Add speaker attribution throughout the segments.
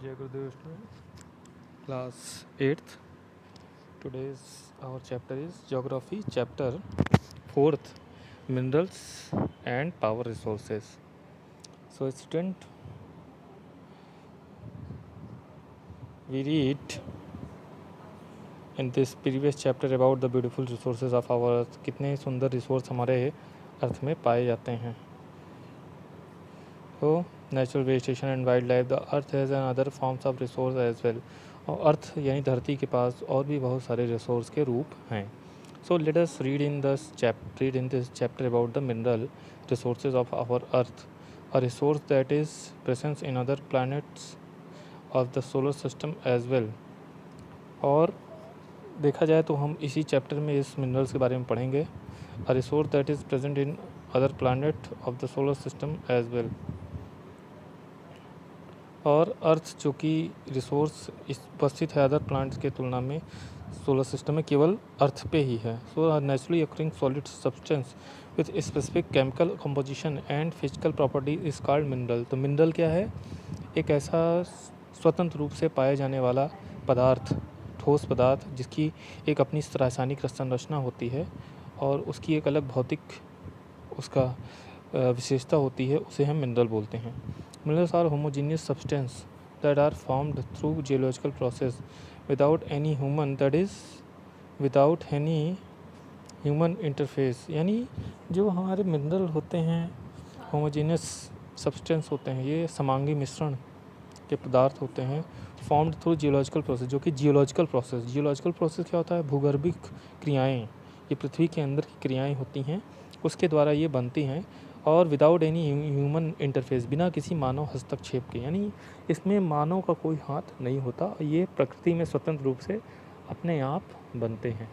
Speaker 1: Jai Gurudev student, class 8th. Today's our chapter is Geography, chapter 4th, Minerals and Power Resources. So student, we read in this previous chapter about the beautiful resources of our earth. कितने सुंदर resource हमारे अर्थ में पाए जाते हैं. तो natural vegetation and wildlife, the earth has another forms of resource as well. और earth यानी धरती के पास और भी बहुत सारे रिसोर्स के रूप हैं. So let us read in this chapter about the mineral resources of our earth, a resource that is present in other planets of the solar system as well. और देखा जाए तो हम इसी चैप्टर में इस मिनरल्स के बारे में पढ़ेंगे. a resource that is present in other planet of the solar system as well. और अर्थ जो कि रिसोर्स उपस्थित है अदर प्लांट्स के तुलना में सोलर सिस्टम में केवल अर्थ पे ही है. So naturally occurring solid substance with specific chemical composition and physical property is called mineral. तो मिनरल क्या है? एक ऐसा स्वतंत्र रूप से पाए जाने वाला पदार्थ, ठोस पदार्थ जिसकी एक अपनी रासायनिक संरचना होती है और उसकी एक अलग भौतिक उसका विशेषता होती है, उसे हम मिनरल बोलते हैं. Minerals are homogeneous substances that are formed through geological process without any human interface. यानी जो हमारे मिनरल होते हैं होमोजेनियस सब्सटेंस होते हैं, ये समांगी मिश्रण के पदार्थ होते हैं फॉर्म्ड थ्रू जियोलॉजिकल प्रोसेस. जो कि जियोलॉजिकल प्रोसेस क्या होता है? भूगर्भिक क्रियाएं, ये पृथ्वी के अंदर की क्रियाएं होती हैं, उसके द्वारा ये बनती हैं. और विदाउट एनी ह्यूमन इंटरफेस, बिना किसी मानव हस्तक्षेप के, यानी इसमें मानव का कोई हाथ नहीं होता. ये प्रकृति में स्वतंत्र रूप से अपने आप बनते हैं.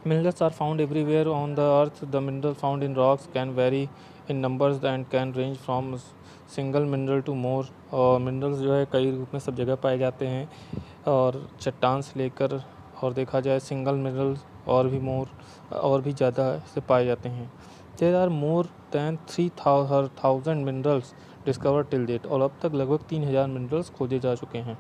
Speaker 1: Minerals are found everywhere on the earth. The mineral found in rocks can vary in numbers and can range from single mineral to more. और मिनरल्स जो है कई रूप में सब जगह पाए जाते हैं, और चट्टान से लेकर और देखा जाए सिंगल मिनरल्स और भी ज़्यादा से पाए जाते हैं. There are more than 3,000 minerals discovered till date. और अब तक लगभग 3,000 मिनरल्स खोजे जा चुके हैं.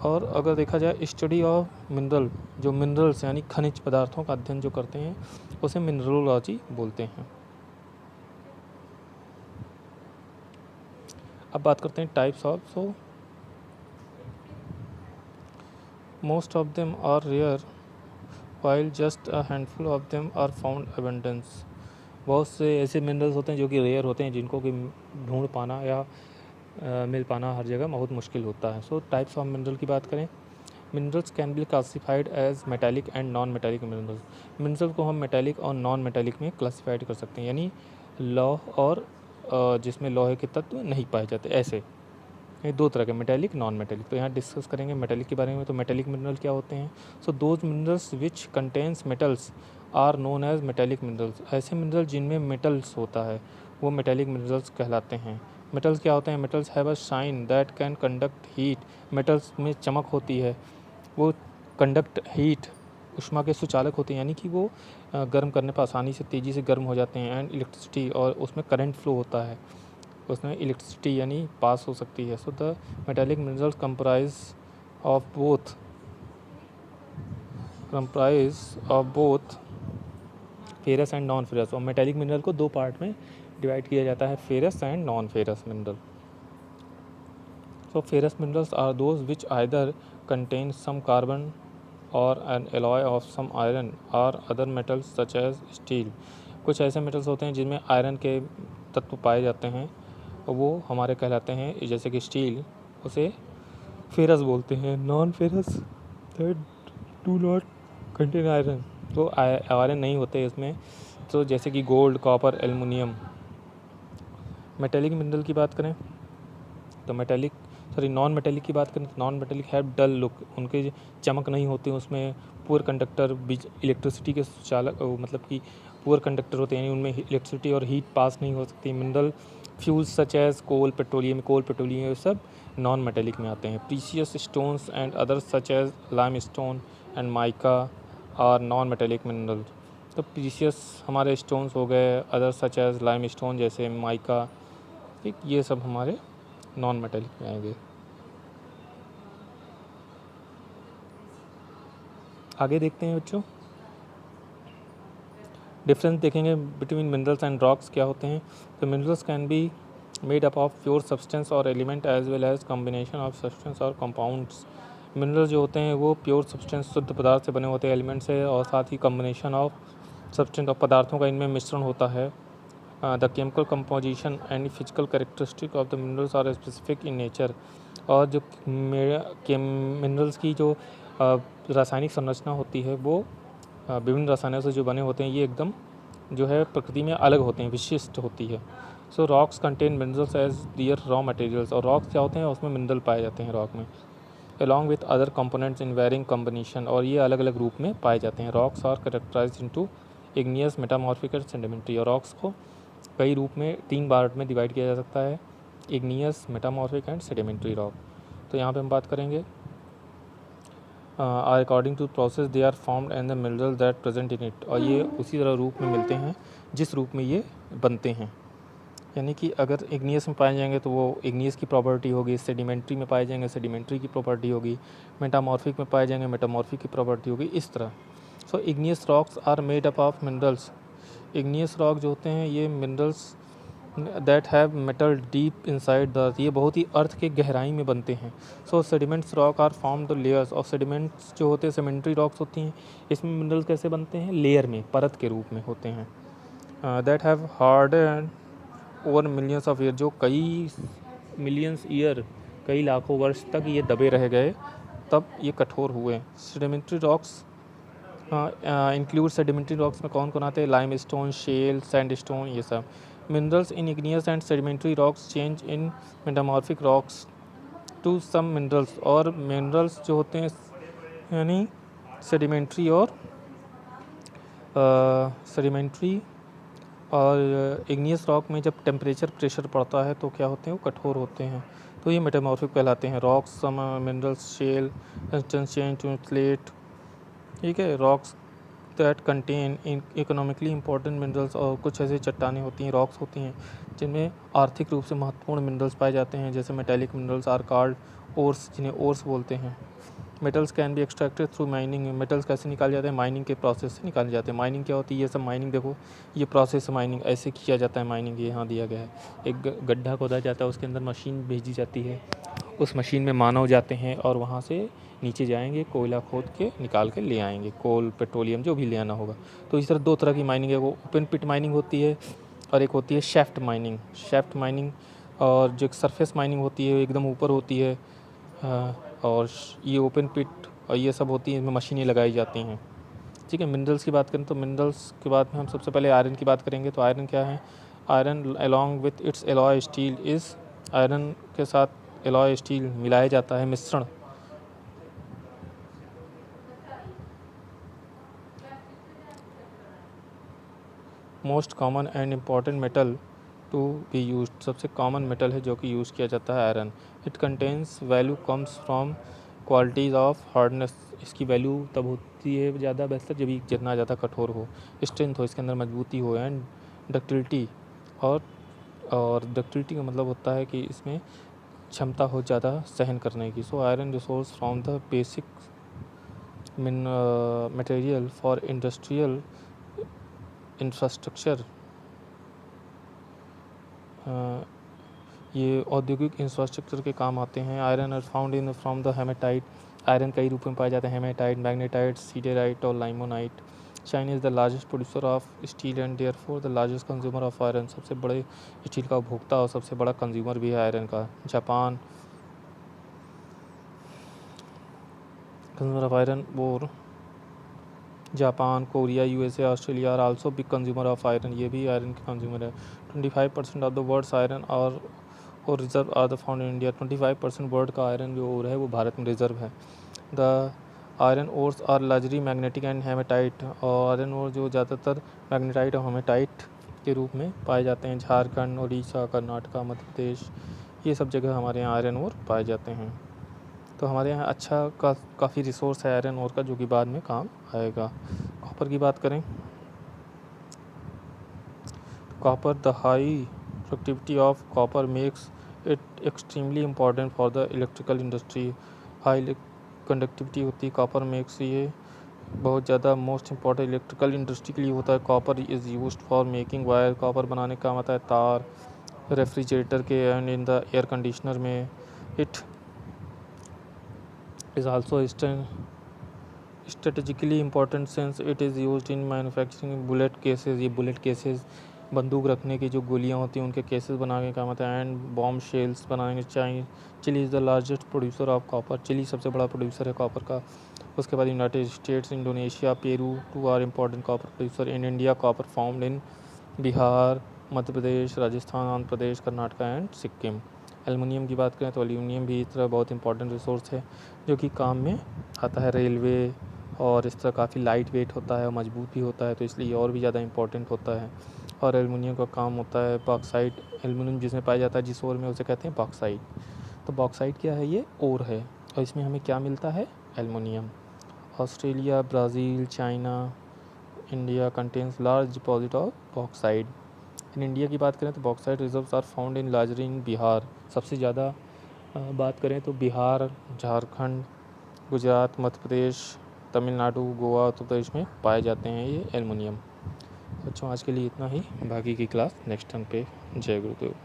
Speaker 1: और अगर देखा जाए स्टडी ऑफ मिनरल, जो मिनरल्स यानी खनिज पदार्थों का अध्ययन जो करते हैं उसे मिनरलोलॉजी बोलते हैं. अब बात करते हैं types of. So most of them are rare while just a handful of them are found abundance. बहुत से ऐसे मिनरल्स होते हैं जो कि रेयर होते हैं, जिनको कि ढूंढ पाना या मिल पाना हर जगह बहुत मुश्किल होता है. सो टाइप्स ऑफ मिनरल की बात करें, minerals can be classified as metallic and non metallic minerals. Mineral को हम मेटालिक और नॉन मेटालिक में क्लासिफाइड कर सकते हैं, यानी लौह और जिसमें लोहे के तत्व नहीं पाए जाते, ऐसे ये दो तरह के, मेटालिक नॉन मेटालिक. तो यहाँ डिस्कस करेंगे मेटालिक के बारे में. तो मेटालिक मिनरल क्या होते हैं? So those minerals which contains metals are known as metallic minerals. ऐसे मिनरल जिनमें मेटल्स होता है वो मेटालिक मिनरल्स कहलाते हैं. मेटल्स क्या होते हैं? Metals have a shine that can conduct heat. Metals में चमक होती है, वो कंडक्ट हीट, उष्मा के सुचालक होते हैं, यानी कि वो गर्म करने पर आसानी से तेज़ी से गर्म हो जाते हैं. एंड इलेक्ट्रिसिटी, और उसमें करंट फ्लो होता है, उसमें इलेक्ट्रिसिटी यानी पास हो सकती है. So the metallic minerals comprise of both ferrous and non ferrous. और मेटालिक मिनरल को दो पार्ट में डिवाइड किया जाता है, ferrous and non ferrous mineral. So ferrous minerals are those which either contain some carbon और an alloy of some iron और other metals such as steel. कुछ ऐसे मेटल्स होते हैं जिनमें आयरन के तत्व पाए जाते हैं, वो हमारे कहलाते हैं, जैसे कि स्टील, उसे फेरस बोलते हैं. Non ferrous that do not contain iron, तो आयरन नहीं होते इसमें, तो जैसे कि gold, copper, aluminium. Metallic mineral की बात करें तो नॉन मेटेलिक की बात करें तो non metallic have dull look. उनके चमक नहीं होती, उसमें पुअर कंडक्टर, इलेक्ट्रिसिटी के सुचालक, मतलब कि पुअर कंडक्टर होते हैं, यानी उनमें इलेक्ट्रिसिटी और हीट पास नहीं हो सकती. Mineral fuels such as coal, petroleum, ये सब नॉन मेटेलिक में आते हैं. Precious stones and others such as limestone and mica और नॉन मेटेलिक मिनरल. तो प्रीशियस हमारे स्टोन्स हो गए, other such as limestone जैसे माइका, ठीक, ये सब हमारे नॉन मेटेलिक में आएंगे। आगे देखते हैं बच्चों, डिफरेंस देखेंगे बिटवीन मिनरल्स एंड रॉक्स क्या होते हैं। तो minerals can be made up of pure substance और element as well as combination of substance और कंपाउंड्स। मिनरल्स जो होते हैं वो प्योर सब्सटेंस शुद्ध पदार्थ से बने होते हैं, एलिमेंट से, और साथ ही कॉम्बिनेशन ऑफ सब्सटेंस और पदार्थों का इनमें मिश्रण होता है। The chemical composition and physical characteristic of the minerals are specific in nature. और जो मिनरल्स की जो रासायनिक संरचना होती है वो विभिन्न रसायनों से जो बने होते हैं ये एकदम जो है प्रकृति में अलग होते हैं, विशिष्ट होती है। So rocks contain minerals as their raw materials. और रॉक्स क्या होते हैं, उसमें मिनरल पाए जाते हैं रॉक में, along with other components in varying combination, और ये अलग अलग रूप में पाए जाते हैं। Rocks are characterize into igneous, metamorphic and sedimentary. और रॉक्स को कई रूप में 3 पार्ट में डिवाइड किया जा सकता है, igneous, metamorphic and sedimentary rock. तो यहाँ पे हम बात करेंगे according to process they are formed and the mineral that present in it. और ये उसी तरह रूप में मिलते हैं जिस रूप में ये बनते हैं। यानी कि अगर इग्नियस में पाए जाएंगे तो वो इग्नियस की प्रॉपर्टी होगी, सेडिमेंट्री में पाए जाएंगे सेडिमेंट्री की प्रॉपर्टी होगी, मेटामॉर्फिक में पाए जाएंगे मेटामॉर्फिक की प्रॉपर्टी होगी, इस तरह। So igneous rocks are made up of minerals. Igneous rock जो होते हैं ये minerals that have metal deep inside the earth, ये बहुत ही अर्थ के गहराई में बनते हैं। So sediments rock are form the layers of sediments जो होते हैं सेडिमेंट्री रॉक्स होती हैं, इसमें मिनरल्स कैसे बनते हैं, लेयर में, परत के रूप में होते हैं। That have harden over millions of year, जो कई मिलियंस ईयर, कई लाखों वर्ष तक ये दबे रह गए, तब ये कठोर हुए। Sedimentary rocks include, sedimentary rocks में कौन कौन आते हैं, limestone, shale, sandstone, ये सब। Minerals in igneous and sedimentary rocks change in metamorphic rocks to some minerals. और मिनरल्स जो होते हैं यानी सेडिमेंट्री और इग्नियस रॉक में जब टेम्परेचर प्रेशर पड़ता है तो क्या होते हैं, वो कठोर होते हैं, तो ये मेटामॉर्फिक कहलाते हैं। Rocks, some minerals, shale, change to slate, ठीक है। Rocks that contain economically important minerals, और कुछ ऐसी चट्टानें होती हैं, रॉक्स होती हैं जिनमें आर्थिक रूप से महत्वपूर्ण मिनरल्स पाए जाते हैं, जैसे metallic minerals are called ores, जिन्हें ओर्स बोलते हैं। Metals can be extracted through mining. Metals कैसे निकाले जाते हैं, माइनिंग के प्रोसेस से निकाले जाते हैं। माइनिंग क्या होती है, ये सब माइनिंग देखो, ये प्रोसेस माइनिंग ऐसे किया जाता है। माइनिंग ये यहाँ दिया गया है, एक गड्ढा खोदा जाता है, उसके अंदर मशीन भेजी जाती है, उस मशीन में मानव जाते हैं और वहाँ से नीचे जाएंगे, कोयला खोद के निकाल के ले आएंगे, कोल, पेट्रोलियम, जो भी ले आना होगा। तो इस तरह 2 तरह की माइनिंग है, वो ओपन पिट माइनिंग होती है और एक होती है शैफ्ट माइनिंग। शैफ्ट माइनिंग और जो एक सरफेस माइनिंग होती है एकदम ऊपर होती है, और ये ओपन पिट और ये सब होती है, इनमें मशीनें लगाई जाती हैं, ठीक है। मिनरल्स की बात करें तो मिनरल्स के बाद में हम सबसे पहले आयरन की बात करेंगे। तो आयरन क्या है, iron along with its alloy steel is, iron के साथ एलॉय स्टील मिलाया जाता है, मिश्रण। Most common and important metal to be used, सबसे कॉमन मेटल है जो कि यूज़ किया जाता है iron. It contains value comes from qualities of hardness, इसकी वैल्यू तब होती है ज़्यादा बेहतर जब जितना ज़्यादा कठोर हो, स्ट्रेंथ हो, इसके अंदर मजबूती हो, एंड डक्टिलिटी। और डक्टिलिटी का मतलब होता है कि इसमें क्षमता हो ज़्यादा सहन करने की। So iron resource from the basic material for industrial infrastructure, ये औद्योगिक इंफ्रास्ट्रक्चर के काम आते हैं। Iron are found in from the hematite, iron कई रूपों में पाए जाते हैं, हेमेटाइट, मैग्नेटाइट, सीडेराइट और limonite. China is the largest producer of steel and therefore the largest consumer of iron, सबसे बड़े स्टील का उपभोक्ता और सबसे बड़ा कंज्यूमर भी है आयरन का। जापान कंज्यूमर ऑफ आयरन, और Japan, Korea, USA, Australia are also big consumer of iron, ये भी आयरन के कंज्यूमर है। 25% of the world's iron ore reserve are the found in India, 25% world का आयरन जो और है वो भारत में रिजर्व है। The iron ores are largely magnetic and hematite, और आयरन ओर जो ज़्यादातर मैग्नेटाइट और हेमेटाइट के रूप में पाए जाते हैं। झारखंड, उड़ीसा, कर्नाटका, मध्य प्रदेश, ये सब जगह हमारे यहाँ आयरन ओर पाए जाते हैं। तो हमारे यहाँ अच्छा काफ़ी रिसोर्स है आयरन ओर का, जो कि बाद में काम आएगा। कॉपर की बात करें, copper, the high productivity of copper makes it extremely important for the electrical industry. High conductivity होती है कॉपर मेक्स, ये बहुत ज़्यादा मोस्ट इम्पॉर्टेंट इलेक्ट्रिकल इंडस्ट्री के लिए होता है। Copper is used for making wire, copper बनाने का काम आता है तार, रेफ्रिजरेटर के and in the air conditioner में। It is also strategically important since it is used in manufacturing bullet cases. ये बुलेट केसेस, बंदूक रखने की जो गोलियां होती हैं उनके केसेस बनाने का काम आता है। एंड बॉम्ब शेल्स बनाने चाहिए। Chile is the largest producer of copper, Chile सबसे बड़ा प्रोड्यूसर है कॉपर का। उसके बाद United States, Indonesia, Peru too are important copper producer. In India copper found in Bihar, Madhya Pradesh, Rajasthan, Andhra Pradesh, Karnataka and Sikkim. Aluminium की बात करें तो एल्युमिनियम भी इस तरह बहुत इंपॉर्टेंट रिसोर्स है जो कि काम में आता है रेलवे, और इस तरह काफ़ी लाइट वेट होता है और मजबूत भी होता है, तो इसलिए और भी ज़्यादा इंपॉर्टेंट होता है। और एल्युमिनियम का काम होता है बॉक्साइट, एल्युमिनियम जिसमें पाया जाता है जिस ओर में उसे कहते हैं बॉक्साइट। तो बॉक्साइट क्या है, ये ओर है और इसमें हमें क्या मिलता है, aluminium. Australia, Brazil, China, India contains large deposit of bauxite. In India की बात करें तो bauxite reserves are found in larger in Bihar. सबसे ज़्यादा बात करें तो बिहार, झारखंड, गुजरात, मध्य प्रदेश, तमिलनाडु, गोवा, उत्तर प्रदेश में पाए जाते हैं ये एल्युमिनियम। बच्चों आज के लिए इतना ही, बाकी की क्लास नेक्स्ट टाइम पे। जय गुरुदेव।